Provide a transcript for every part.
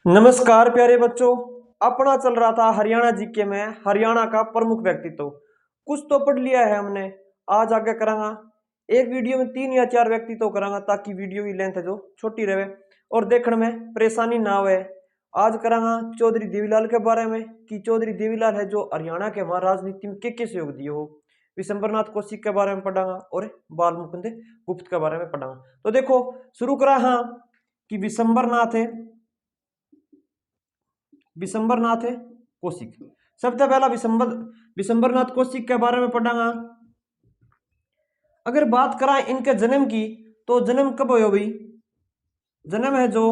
नमस्कार प्यारे बच्चों। अपना चल रहा था हरियाणा जीके में हरियाणा का प्रमुख व्यक्तित्व। कुछ तो पढ़ लिया है हमने, आज आगे करांगा। एक वीडियो में 3 या 4 व्यक्तित्व करांगा ताकि वीडियो की लेंथ जो छोटी रहे और देखने में परेशानी ना हो। आज करांगा चौधरी देवीलाल के बारे में कि चौधरी देवीलाल है जो हरियाणा के वहां राजनीति में के सहयोग दिए हो। विशंबरनाथ कौशिक के बारे में पढ़ांगा और बाल मुकुंद गुप्त के बारे में पढ़ांगा। तो देखो शुरू करा हाँ कि विशंबरनाथ है, विशंबरनाथ है कौशिक। सबसे पहला विशंबरनाथ कौशिक के बारे में पढ़ांगा। अगर बात कराएं इनके जन्म की तो जन्म कब हुआ भाई? जन्म है जो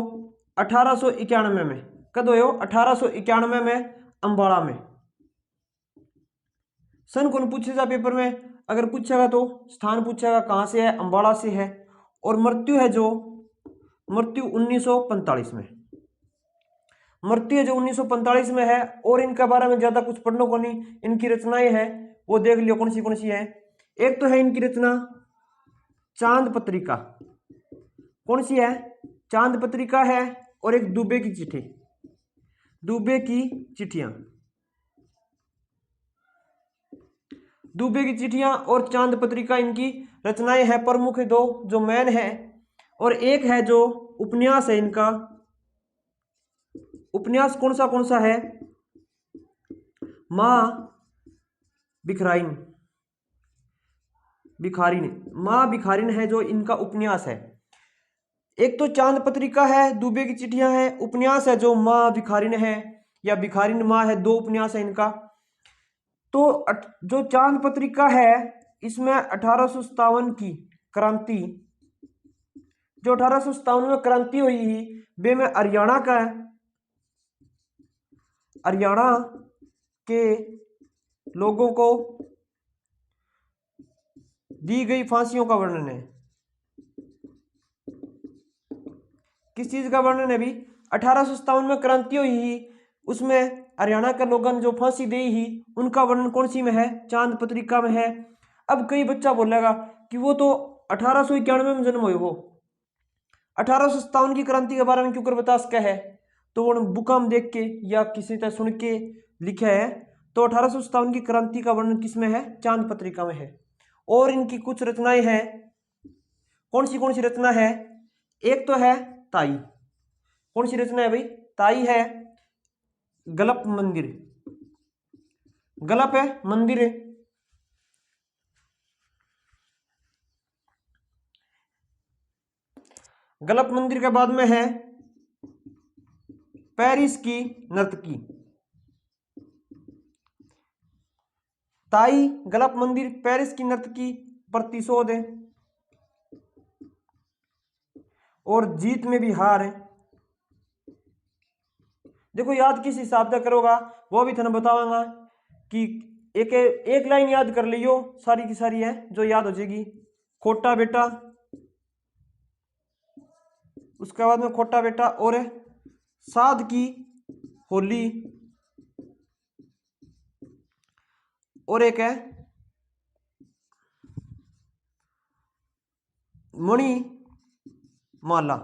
1891 में। कब हुआ? 1891 में अंबाला में। सन कौन पूछेगा पेपर में? अगर पूछेगा तो स्थान पूछेगा कहां से है, अंबाला से है। और मृत्यु है जो मृत्यु 1945 में। मृत्यु जो 1945 में है। और इनके बारे में ज्यादा कुछ पढ़ने को नहीं, इनकी रचनाएं हैं वो देख लियो कौन सी है। एक तो है इनकी रचना चांद पत्रिका। कौन सी है? चांद पत्रिका है। और एक दुबे की चिट्ठी, दुबे की चिट्ठियां, दुबे की चिट्ठियां और चांद पत्रिका इनकी रचनाएं हैं प्रमुख दो जो मैन है। और एक है जो उपन्यास है इनका। उपन्यास कौन सा है? मां भिखारिन है जो इनका उपन्यास है। एक तो चांद पत्रिका है, दुबे की चिट्ठियां है, उपन्यास है जो मां भिखारिन है या भिखारिन मां है, दो उपन्यास है इनका। तो जो चांद पत्रिका है इसमें 1857 की क्रांति, जो 1857 में क्रांति हुई वे में हरियाणा का है। हरियाणा के लोगों को दी गई फांसियों का वर्णन है। किस चीज का वर्णन है भी? 1857 में क्रांति हुई उसमें हरियाणा के लोगों ने जो फांसी दी ही उनका वर्णन कौन सी में है? चांद पत्रिका में है। अब कई बच्चा बोलेगा कि वो तो 1891 में जन्म हुए, वो 1857 की क्रांति के बारे में क्यों कर बता सका है? तो वो बुक में देख के या किसी तरह सुन के लिखा है। तो 1857 की क्रांति का वर्णन किस में है? चांद पत्रिका में है। और इनकी कुछ रचनाएं हैं। कौन सी रचना है? एक तो है ताई। कौन सी रचना है भाई? ताई है। गलप मंदिर, गलप है मंदिर है। गलप मंदिर के बाद में है पेरिस की नर्तकी। ताई, गलप मंदिर, पेरिस की नर्तकी, प्रतिशोध है और जीत में भी हार है। देखो याद किस हिसाब से करोगा वो भी थाने बताऊंगा कि एक लाइन याद कर लियो, सारी की सारी है जो याद हो जाएगी। खोटा बेटा, उसके बाद में खोटा बेटा और साध की होली और एक है मणि माला।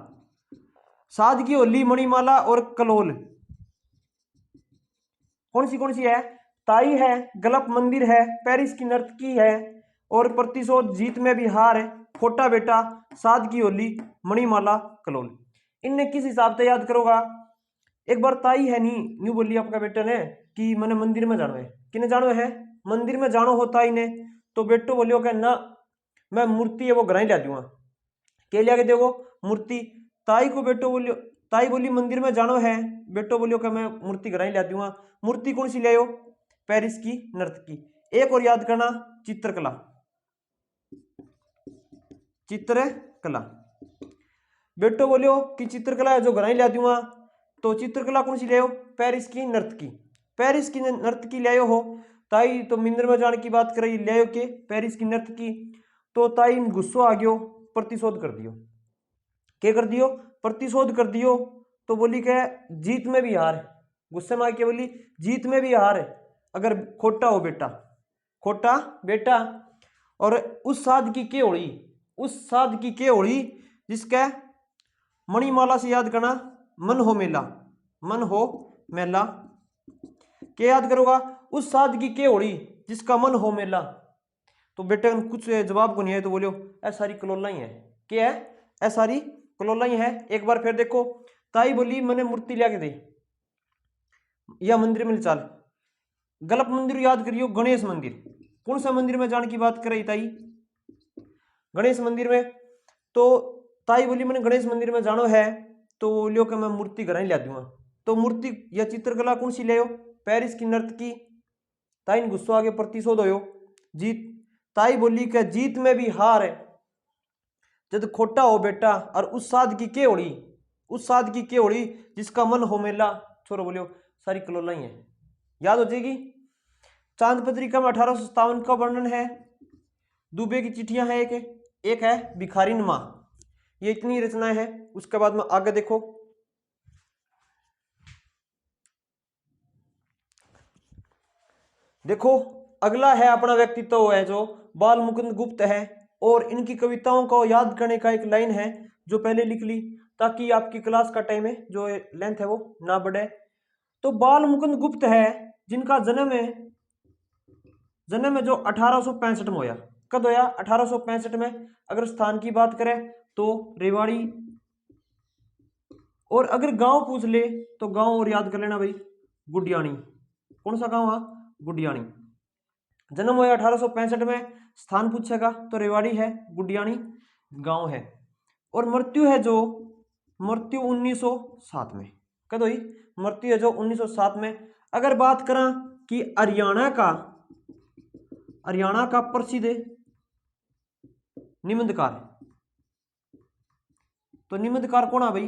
साध की होली, मणिमाला और कलोल। कौन सी है? ताई है, गलप मंदिर है, पेरिस की नर्तकी है और प्रतिशोध, जीत में भी हार है, खोटा बेटा, साध की होली, मणिमाला, कलोल। इनने किस हिसाब से याद करोगा? एक बार ताई है नी न्यू बोली आपका बेटा ने कि मैंने मंदिर में जाना है। किने जानो है? मंदिर में जानो होता ही ने। तो बेटो बोलियो क्या ना मैं मूर्ति है वो घर ही ला दूंगा। के लिया के देखो मूर्ति। ताई को बेटो बोलियो, ताई बोली मंदिर में जानो है, बेटो बोलियो कि मैं मूर्ति घर ही ला दूंगा। मूर्ति कौन सी ले आयो? पेरिस की नर्तकी। एक और याद करना, चित्रकला, चित्रकला। बेटो बोलियो कि चित्रकला है जो घर ही ला दूंगा। तो चित्रकला कौन सी ले आओ? पेरिस की नर्तकी। पेरिस की नर्तकी ले आओ हो। ताई तो मंदिर में जाने की बात कर रही, ले आओ के पेरिस की नर्तकी। तो ताई गुस्सो आ गयो, प्रतिशोध कर दियो। क्या कर दियो? प्रतिशोध कर दियो। तो बोली क्या? जीत में भी हार। गुस्से में आके बोली जीत में भी हार अगर खोटा हो बेटा, खोटा बेटा। और उस साध की के होड़ी? उस साध की के होली जिसका मणिमाला से याद करना, मन हो मेला, मन हो मेला। के याद करोगा, उस साध की के होली जिसका मन हो मेला। तो बेटे कुछ जवाब को नहीं है तो बोलो ऐ सारी कलोला ही है। क्या है? ऐ सारी कलोला ही है। एक बार फिर देखो, ताई बोली मैंने मूर्ति लिया के दे या मंदिर में चल। गलत मंदिर याद करियो, गणेश मंदिर। कौन सा मंदिर में जाने की बात कर रही ताई? गणेश मंदिर में। तो ताई बोली मैंने गणेश मंदिर में जानो है, तो लियो कि मैं मूर्ति घर ही ला दूंगा। तो मूर्ति या चित्रकला कौन सी ले? पेरिस की नर्तकी। ताई ने गुस्सा आगे प्रतिशोध हो जीत। ताई बोली कि जीत में भी हार है जब खोटा हो बेटा, और उस साध की के होड़ी, उस साध की के होड़ी जिसका मन हो मेला। छोरो बोलियो सारी कलोला ही है, याद हो जाएगी। चांद पत्रिका में 1857 का वर्णन है। दुबे की चिट्ठियां है, एक है भिखारी नमा। ये इतनी रचनाएं हैं। उसके बाद में आगे देखो, देखो अगला है अपना व्यक्तित्व है जो बाल मुकुंद गुप्त है। और इनकी कविताओं को याद करने का एक लाइन है जो पहले लिख ली ताकि आपकी क्लास का टाइम है जो लेंथ है वो ना बढ़े। तो बाल मुकुंद गुप्त है जिनका जन्म है जो 1865 में होया। कब होया? 1865 में। अगर स्थान की बात करें तो रेवाड़ी। और अगर गांव पूछ ले तो गांव और याद कर लेना भाई, गुडियानी। कौन सा गांव है? गुडियानी। जन्म हुआ 1865 में। स्थान पूछेगा तो रेवाड़ी है, गुडियानी गांव है। और मृत्यु है जो, मृत्यु 1907 में। कब हुई? मृत्यु है जो 1907 में। अगर बात करा कि हरियाणा का प्रसिद्ध निबंधकार, तो निबंधकार कौन है भाई?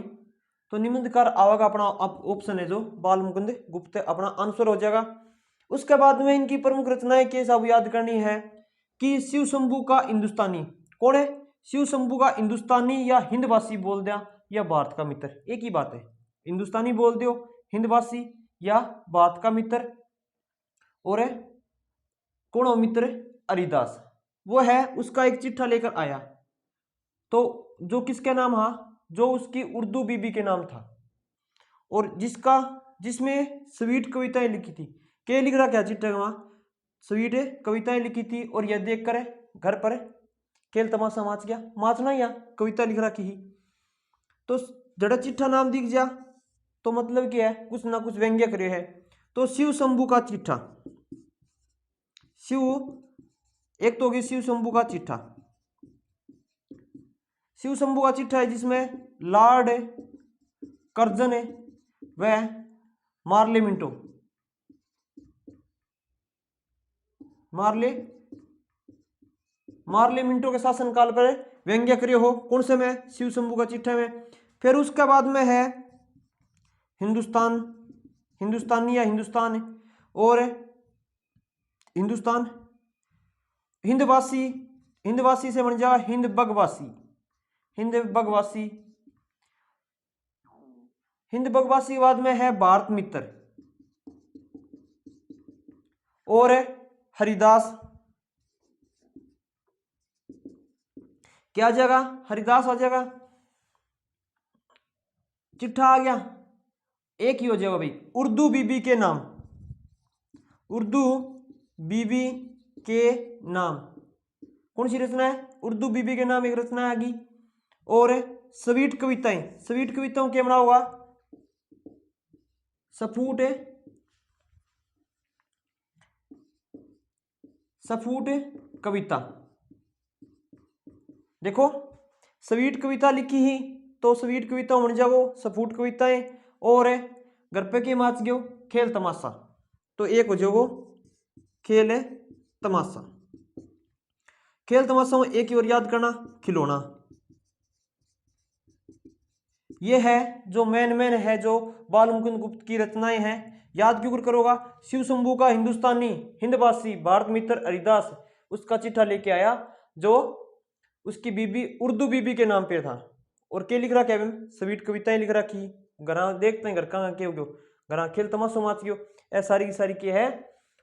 तो निबंधकार आवेगा अपना ऑप्शन है जो बाल मुकुंद गुप्त, अपना आंसर हो जाएगा। उसके बाद में इनकी प्रमुख रचनाएं के सब याद करनी है कि शिव शंभू का हिंदुस्तानी। कौन है? शिव शंभू का हिंदुस्तानी या हिंदवासी बोल दिया या भारत का मित्र, एक ही बात है। हिंदुस्तानी बोल दो, हिंदवासी या भारत का मित्र। और है कौन हो मित्र? हरिदास। वो है उसका एक चिट्ठा लेकर आया, तो जो किसके नाम था? जो उसकी उर्दू बीबी के नाम था। और जिसमें स्वीट कविताएं लिखी थी। क्या लिख रहा? क्या चिट्ठा वहां? स्वीट कविताएं लिखी थी। और यह देख कर घर पर खेल तमाशा माच गया, माचना या कविता लिख रखी ही। तो जड़ा चिट्ठा नाम दिख जा तो मतलब क्या है? कुछ ना कुछ व्यंग्य करे है। तो शिव शंभू का चिट्ठा, शिव एक तो होगी शिव शंभू का चिट्ठा। शिव शंभू का चिट्ठा है जिसमें लॉर्ड कर्जन व मार्ले मिंटो के शासनकाल पर व्यंग्य कार्य हो। कौन से में? शिव शंभू का चिट्ठा में। फिर उसके बाद में है हिंदुस्तानी या हिंदुस्तान, और हिंदुस्तान हिंदवासी से बन जा हिंद बगवासी। के बाद में है भारत मित्र और हरिदास। क्या आ जाएगा? हरिदास आ जाएगा। चिट्ठा आ गया, एक ही हो जाएगा भाई, उर्दू बीबी के नाम। कौन सी रचना है? उर्दू बीबी के नाम एक रचना आएगी। और स्वीट कविताओं क्या बना होगा? सफूट कविता। देखो स्वीट कविता लिखी ही तो स्वीट कविता बन जाओ सफूट कविताएं। और घर पे के माच गयो खेल तमाशा, तो एक हो जाओ खेल तमाशा। एक ही और याद करना, खिलौना। ये है जो मेन है जो बाल मुकुंद गुप्त की रचनाएं हैं। याद क्यों करोगा? शिव शंभू का हिंदुस्तानी, हिंदवासी, भारत मित्र हरिदास उसका चिट्ठा लेके आया जो उसकी बीबी उर्दू बीबी के नाम पे था। और क्या लिख रहा? क्या स्वीट कविताएं लिख रखी। घरा देखते हैं घर का क्या हो, घरा खेल तमाशो माच गयो। ऐसा सारी की सारी क्या है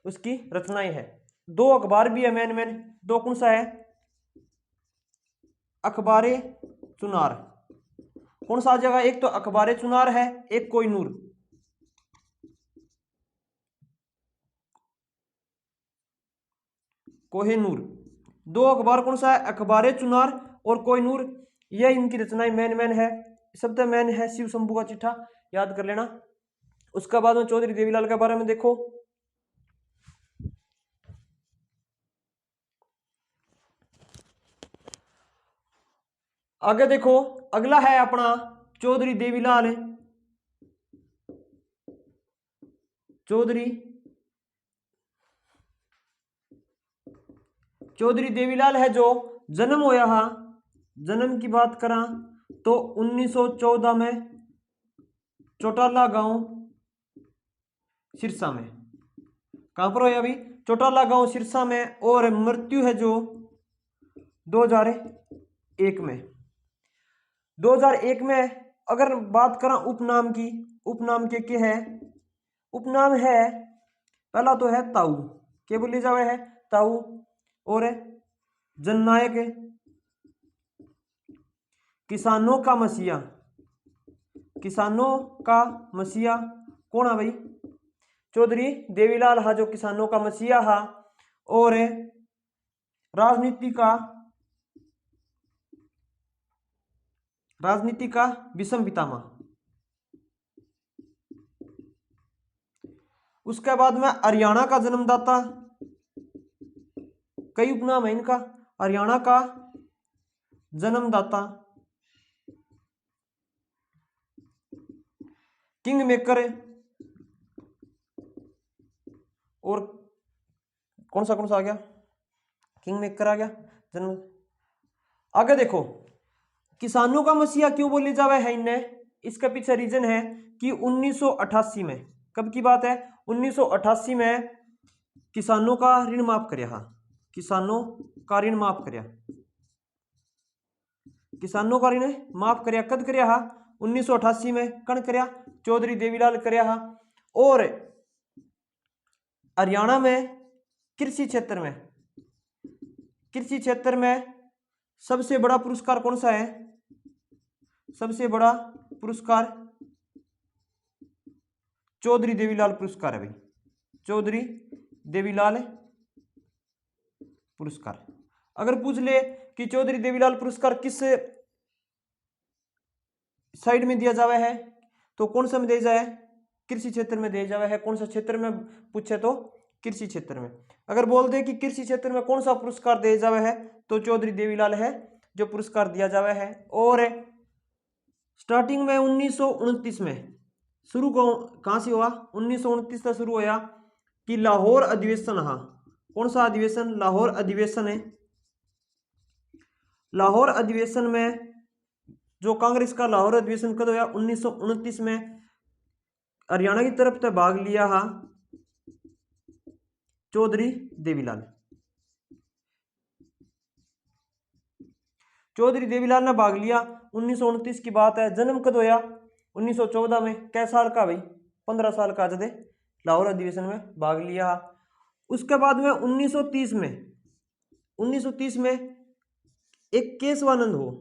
उसकी रचनाएं है। 2 अखबार भी है मेन। 2 कौन सा है? अखबारे चुनार। कौन सा आ जाएगा? एक तो अखबारे चुनार है, एक कोहिनूर। कोहिनूर दो अखबार कौन सा है? अखबारे चुनार और कोहिनूर। यह इनकी रचनाएं मेन है। सबसे मेन है शिव शंभू का चिट्ठा, याद कर लेना। उसके बाद में चौधरी देवीलाल के बारे में देखो। आगे देखो, अगला है अपना चौधरी देवीलाल। चौधरी देवीलाल है जो जन्म होया हा, जन्म की बात करा तो 1914 में चौटाला गांव सिरसा में। कहां पर होया अभी? चौटाला गांव सिरसा में। और मृत्यु है जो 2001 में। 2001 में अगर बात करा उपनाम की, उपनाम के है? उपनाम है, पहला तो है ताऊ, क्या बोली जावे है? ताऊ। और जननायक, किसानों का मसीहा, किसानों का मसीहा कौन है भाई? चौधरी देवीलाल हा जो किसानों का मसीहा हा। और राजनीति का विषम पितामह। उसके बाद में हरियाणा का जन्मदाता, कई उपनाम है इनका। हरियाणा का जन्मदाता, किंग मेकर। और कौन सा आ गया? किंग मेकर आ गया जन्म। आगे देखो, किसानों का मसीहा क्यों बोली जावे है इन्हें? इसका पीछे रीजन है कि 1988 में, कब की बात है? 1988 में किसानों का ऋण माफ करया, किसानों का ऋण माफ करया, किसानों का ऋण माफ करया। कद करया? 1988 में। कण करया? चौधरी देवीलाल करया। और हरियाणा में कृषि क्षेत्र में, कृषि क्षेत्र में सबसे बड़ा पुरस्कार कौन सा है? सबसे बड़ा पुरस्कार चौधरी देवीलाल पुरस्कार है भाई, चौधरी देवीलाल पुरस्कार। अगर पूछ ले कि चौधरी देवीलाल पुरस्कार किस साइड में दिया जावा है, तो कौन सा में दिया जाए? कृषि क्षेत्र में दिया जावा है। कौन सा क्षेत्र में पूछे तो कृषि क्षेत्र में। अगर बोल दे कि कृषि क्षेत्र में कौन सा पुरस्कार दिया जावा है, तो चौधरी देवीलाल है जो पुरस्कार दिया जावा है। और स्टार्टिंग में 1929 में शुरू कहां से हुआ? 1929 से शुरू होया कि लाहौर अधिवेशन। हाँ, कौन सा अधिवेशन? लाहौर अधिवेशन है। लाहौर अधिवेशन में जो कांग्रेस का लाहौर अधिवेशन कद होया? 1929 में। हरियाणा की तरफ से भाग लिया हा चौधरी देवीलाल। चौधरी देवीलाल ने भाग लिया। 1929 की बात है। जन्म कद होया? 1914 में। कै साल का भाई? 15 साल का जदे लाहौर अधिवेशन में भाग लिया। उसके बाद में 1930 में, 1930 में एक केशवानंद हो,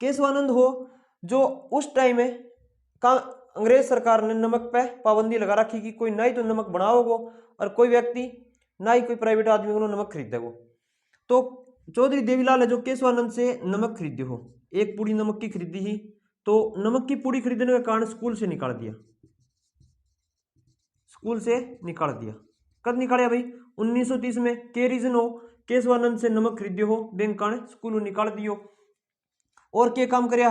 केशवानंद हो जो उस टाइम में अंग्रेज सरकार ने नमक पे पाबंदी लगा रखी कि कोई ना ही तो नमक बनाओगो और कोई व्यक्ति ना ही कोई प्राइवेट आदमी को नमक खरीदेगो। तो चौधरी देवीलाल है जो केशवानंद से नमक खरीदे हो, एक पुड़ी नमक की खरीदी ही। तो नमक की पुड़ी खरीदने के कारण स्कूल से निकाल दिया, स्कूल से निकाल दिया। कब निकाला भाई? 1930 में। के रीजन हो? केशवानंद से नमक खरीदे हो, बैंक का स्कूल निकाल दियो। और क्या काम करे?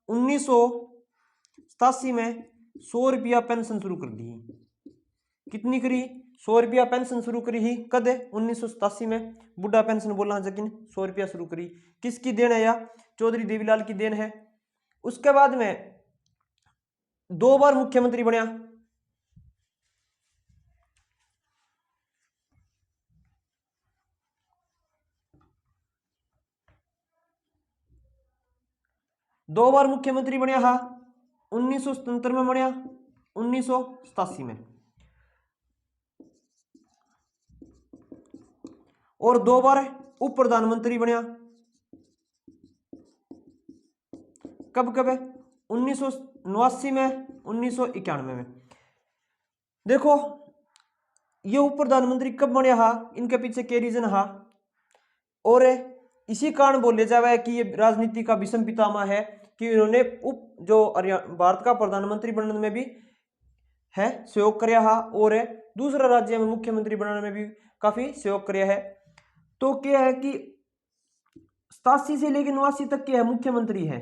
1987 में 100 रुपया पेंशन शुरू कर दी। कितनी करी? 100 रुपया पेंशन शुरू करी ही। कद? 1987 में। बुढ़ा पेंशन बोला जकिन 100 रुपया शुरू करी। किसकी देन है? या चौधरी देवीलाल की देन है। उसके बाद में 2 बार मुख्यमंत्री बनया। दो बार मुख्यमंत्री बनया हा। 1977 में बनया, 1987 में। और 2 बार उप प्रधानमंत्री बनया। कब कब है? 1989 में, 1991 में। देखो ये उप प्रधानमंत्री कब बनया हा, इनके पीछे के रीजन हा, और इसी कारण बोले जावे कि ये राजनीति का विषम पितामह है कि इन्होंने उप जो भारत का प्रधानमंत्री बनने में भी है सहयोग कराया हा, और दूसरा राज्य में मुख्यमंत्री बनाने में भी काफी सहयोग कराया है। तो क्या है कि 87 से लेकर 89 तक क्या है मुख्यमंत्री है,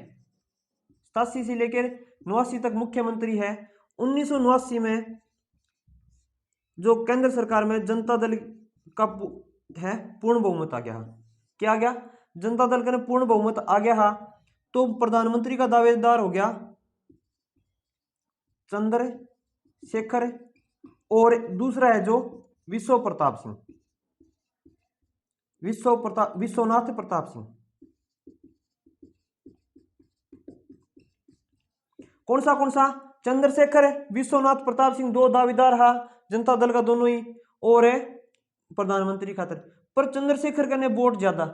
87 से लेकर 89 तक मुख्यमंत्री है। 1989 में जो केंद्र सरकार में जनता दल का है पूर्ण बहुमत आ गया। क्या आ गया? जनता दल का पूर्ण बहुमत आ गया। तो प्रधानमंत्री का दावेदार हो गया चंद्रशेखर, और दूसरा है जो विश्वनाथ प्रताप सिंह। कौन सा? चंद्रशेखर, विश्वनाथ प्रताप सिंह, 2 दावेदार हा जनता दल का दोनों ही, और प्रधानमंत्री खातर। पर चंद्रशेखर का ने वोट ज्यादा,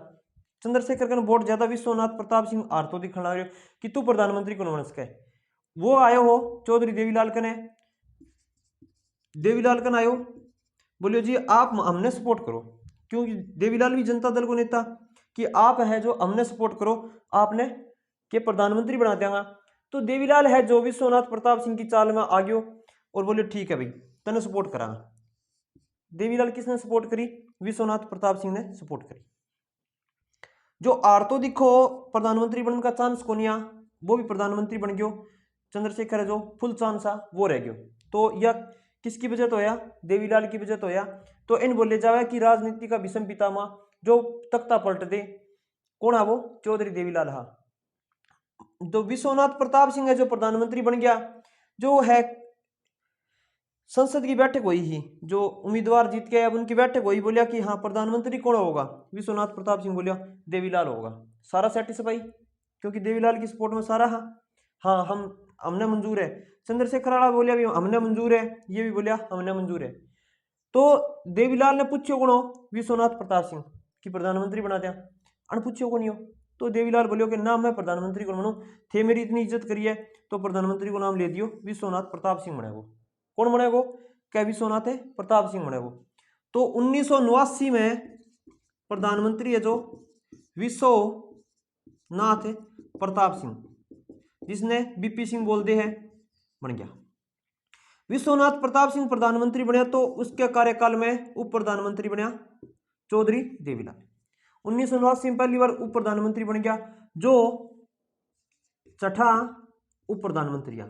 विश्वनाथ प्रताप सिंह हार तो दिखा रहे कि तू प्रधानमंत्री कौन बन सके। वो आयो हो चौधरी देवीलाल कन आयो, बोलियो जी आप हमने सपोर्ट करो, क्योंकि देवीलाल भी जनता दल को नेता, कि आप है जो हमने सपोर्ट करो, आपने के प्रधानमंत्री बना देगा। तो देवीलाल है जो विश्वनाथ प्रताप सिंह की चाल में आ गयो और बोले ठीक है भाई तने सपोर्ट करा। देवीलाल किसने सपोर्ट करी? विश्वनाथ प्रताप सिंह ने सपोर्ट करी। जो आरतो दिखो प्रधानमंत्री बनने का चांस कोनिया, वो भी प्रधानमंत्री बन गयो। चंद्रशेखर है जो फुल चांस आ वो रह गयो। तो यह किसकी वजह तो होया? देवीलाल की वजह तो होया। तो इन बोले जावे कि राजनीति का विषम पितामह जो तख्ता पलट दे, कौन है वो? चौधरी देवीलाल हा। तो विश्वनाथ प्रताप सिंह है जो प्रधानमंत्री बन गया। जो है संसद की बैठक हुई ही, जो उम्मीदवार जीत के अब उनकी बैठक हुई, बोलिया कि हाँ प्रधानमंत्री कौन होगा? विश्वनाथ प्रताप सिंह बोलिया देवीलाल होगा। सारा सेटिस्फाई, क्योंकि देवीलाल की सपोर्ट में सारा हाँ हमने मंजूर है। चंद्रशेखर वाला बोलिया भी हमने मंजूर है, ये भी बोलिया हमने मंजूर है। तो देवीलाल ने पूछो कौन हो? विश्वनाथ प्रताप सिंह की प्रधानमंत्री बना दिया। अन पूछो कौन हो? तो देवीलाल बोलियो कि ना मैं प्रधानमंत्री को बनू, थे मेरी इतनी इज्जत करी है तो प्रधानमंत्री को नाम ले दियो, विश्वनाथ प्रताप सिंह बने। वो कौन बने? वो क्या विश्वनाथ प्रताप सिंह बने। वो तो 1989 में प्रधानमंत्री है जो विश्वनाथ प्रताप सिंह, जिसने बीपी सिंह बोल दे है, बन गया। विश्वनाथ प्रताप सिंह प्रधानमंत्री बने तो उसके कार्यकाल में उप प्रधानमंत्री बना चौधरी देवीलाल। 1989 में पहली बार उप प्रधानमंत्री बन गया, जो छठा उप प्रधानमंत्री।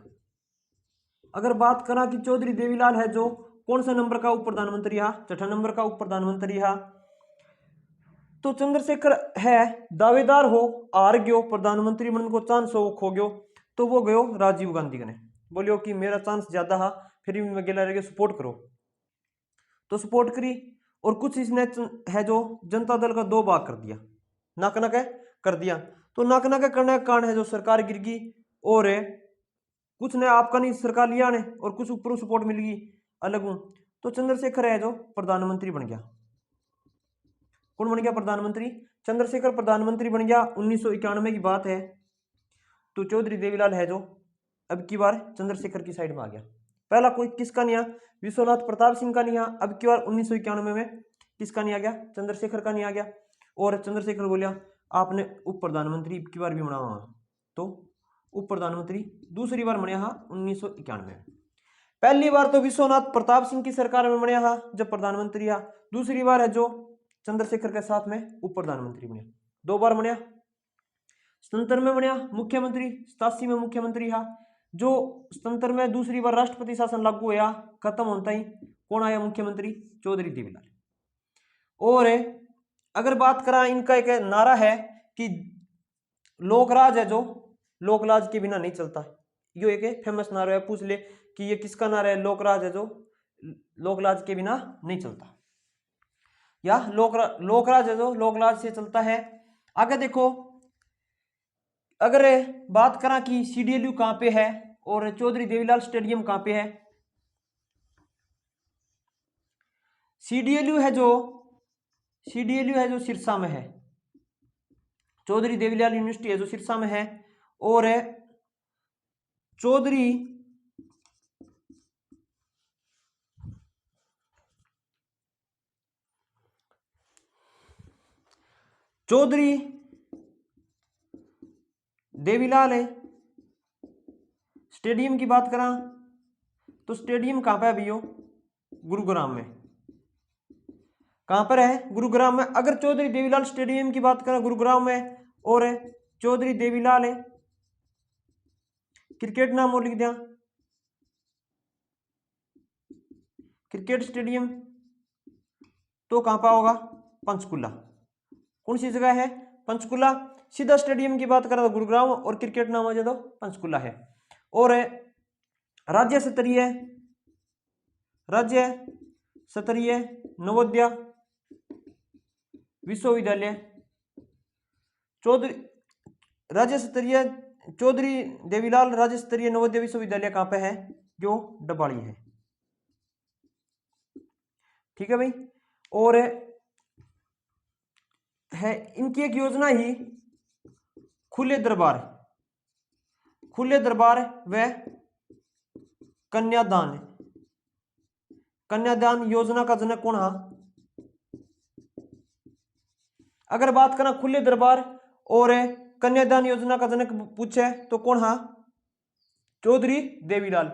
अगर बात करा कि चौधरी देवीलाल है जो कौन सा नंबर का उप प्रधानमंत्री है? छठा नंबर का उप प्रधानमंत्री है। तो चंद्रशेखर है दावेदार हो, हार गयो, प्रधानमंत्री बनने को चांस हो खो गयो, तो वो गयो राजीव गांधी ने, बोलियो कि मेरा चांस ज्यादा है, फिर भी मैं गेला रह सपोर्ट करो। तो सपोर्ट करी, और कुछ इसने है जो जनता दल का 2 भाग कर दिया, नाक कर दिया। तो नाक करने का कारण है जो सरकार गिर गई, और कुछ ने आपका नहीं सरकार लिया ने, और कुछ ऊपर सपोर्ट मिल गई अलग। तो चंद्रशेखर है जो प्रधानमंत्री बन गया। कौन बन गया प्रधानमंत्री? चंद्रशेखर प्रधानमंत्री बन गया। 1991 की बात है। तो चौधरी देवीलाल है जो अब की बार चंद्रशेखर की साइड में आ गया। पहला कोई किसका नहीं आ? विश्वनाथ प्रताप सिंह का नहीं आ। अब की बार 1991 में किसका नहीं आ गया? चंद्रशेखर का नहीं आ गया। और चंद्रशेखर बोलिया आपने उप प्रधानमंत्री की बार भी बना हुआ। तो उप प्रधानमंत्री दूसरी बार बनया 1991 में। पहली बार तो विश्वनाथ प्रताप सिंह की सरकार में बनया जब प्रधानमंत्री। दूसरी बार है जो चंद्रशेखर के साथ में उप प्रधानमंत्री बने। 2 बार बनया। 77 में बनया मुख्यमंत्री, 87 में मुख्यमंत्री हा। जो 77 में दूसरी बार राष्ट्रपति शासन लागू होया, खत्म होता ही कौन आया मुख्यमंत्री? चौधरी देवीलाल। और अगर बात करा, इनका एक नारा है कि लोकराज है जो लोकराज के बिना नहीं चलता। यो एक फेमस नारा है, पूछ ले कि ये किसका नारा है? लोकराज है जो लोकराज के बिना नहीं चलता, या लोकराज है जो लोकराज से चलता है। आगे देखो, अगर बात करा कि CDLU कहां पे है और चौधरी देवीलाल स्टेडियम कहां पे है। CDLU है जो CDLU है जो सिरसा में है, चौधरी देवीलाल यूनिवर्सिटी है जो सिरसा में है, और है चौधरी देवीलाल है। स्टेडियम की बात करा तो स्टेडियम कहाँ पे है भैया? गुरुग्राम में। कहाँ पर है? गुरुग्राम में। अगर चौधरी देवीलाल स्टेडियम की बात करें गुरुग्राम में, और चौधरी देवीलाल है क्रिकेट नाम और लिख दिया, क्रिकेट स्टेडियम तो कहाँ पर होगा? पंचकुला। कौन सी जगह है? पंचकुला। सीधा स्टेडियम की बात करें तो गुरुग्राम, और क्रिकेट नाम हो जाए तो पंचकुला है। और राज्य स्तरीय नवोदय विश्वविद्यालय, चौधरी देवीलाल राज्य स्तरीय नवोदय विश्वविद्यालय कहाँ पे है? जो डबाड़ी है। ठीक है भाई। और है इनकी एक योजना ही खुले दरबार व कन्यादान योजना का जनक कौन है? अगर बात करें खुले दरबार और कन्यादान योजना का जनक पूछे तो कौन है? चौधरी देवीलाल।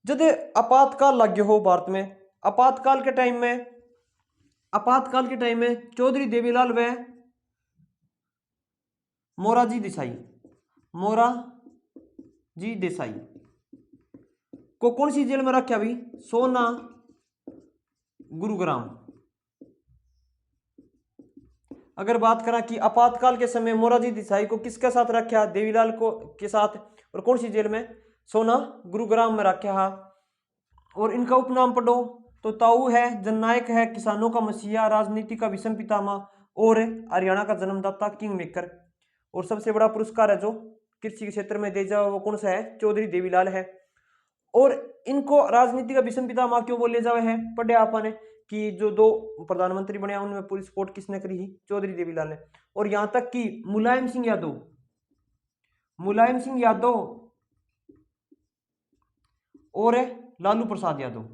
जब आपातकाल लग गया हो भारत में, आपातकाल के टाइम में चौधरी देवीलाल व मोरारजी देसाई को कौन सी जेल में रखा भाई? सोना गुरुग्राम। अगर बात करें कि आपातकाल के समय मोरारजी देसाई को किसके साथ रखा? देवीलाल को के साथ। और कौन सी जेल में? सोना गुरुग्राम में रखा। और इनका उपनाम पढ़ो तो ताऊ है, जननायक है, किसानों का मसीहा, राजनीति का विषम पितामह, और हरियाणा का जन्मदाता, किंग मेकर। और सबसे बड़ा पुरस्कार है जो कृषि के क्षेत्र में दे जाओ वो कौन सा है? चौधरी देवीलाल है। और इनको राजनीति का विषम पितामह क्यों बोले जावे है? पढ़े आपने कि जो 2 प्रधानमंत्री बने उनमें पूरी सपोर्ट किसने करी ही? चौधरी देवीलाल ने। और यहां तक कि मुलायम सिंह यादव और लालू प्रसाद यादव,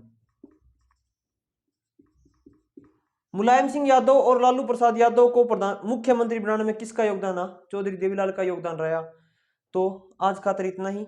मुलायम सिंह यादव और लालू प्रसाद यादव को मुख्यमंत्री बनाने में किसका योगदान है? चौधरी देवीलाल का योगदान रहा। तो आज खातिर इतना ही।